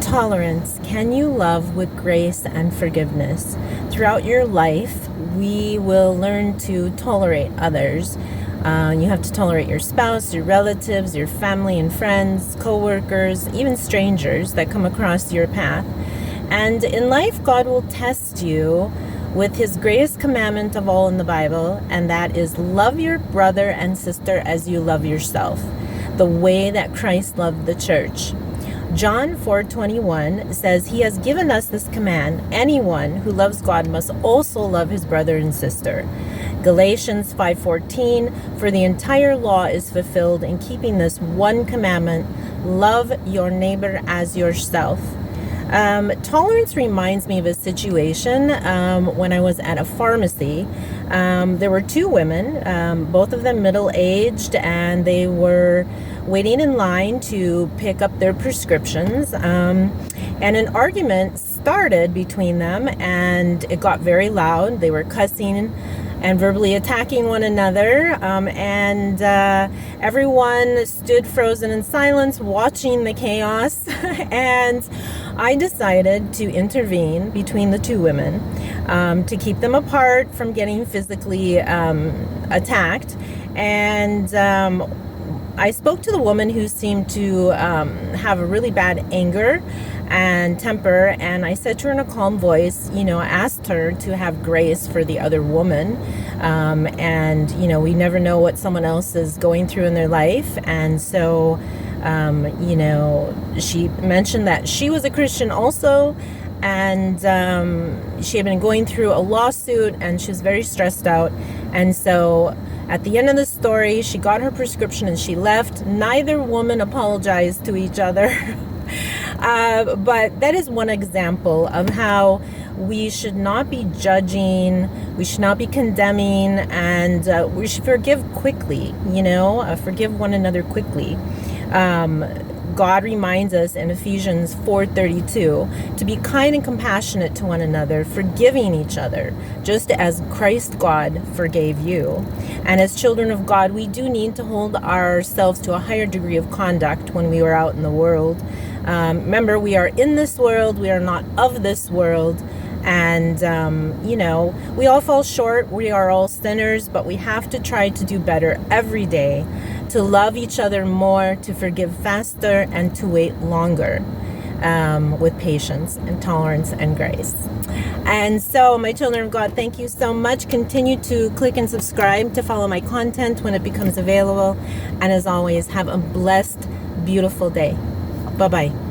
Tolerance. Can you love with grace and forgiveness? Throughout your life, we will learn to tolerate others. You have to tolerate your spouse, your relatives, your family and friends, co-workers, even strangers that come across your path. And in life, God will test you with his greatest commandment of all in the Bible, and that is love your brother and sister as you love yourself, the way that Christ loved the church. John 4:21 says, he has given us this command: anyone who loves God must also love his brother and sister. Galatians 5:14, for the entire law is fulfilled in keeping this one commandment: love your neighbor as yourself. Tolerance reminds me of a situation when I was at a pharmacy. There were two women, both of them middle-aged, and they were waiting in line to pick up their prescriptions. And an argument started between them, and it got very loud. They were cussing and verbally attacking one another, and everyone stood frozen in silence watching the chaos. And I decided to intervene between the two women to keep them apart from getting physically attacked. And I spoke to the woman who seemed to have a really bad anger and temper, and I said to her in a calm voice, I asked her to have grace for the other woman, and we never know what someone else is going through in their life. And so she mentioned that she was a Christian also, and she had been going through a lawsuit, and she was very stressed out. And so at the end of the story, she got her prescription and she left. Neither woman apologized to each other. But that is one example of how we should not be judging, we should not be condemning, and we should forgive quickly, forgive one another quickly. God reminds us in Ephesians 4:32 to be kind and compassionate to one another, forgiving each other, just as Christ God forgave you. And as children of God, we do need to hold ourselves to a higher degree of conduct when we are out in the world. Remember, we are in this world, we are not of this world. And, we all fall short. We are all sinners, but we have to try to do better every day, to love each other more, to forgive faster, and to wait longer with patience and tolerance and grace. And so, my children of God, thank you so much. Continue to click and subscribe to follow my content when it becomes available. And as always, have a blessed, beautiful day. Bye-bye.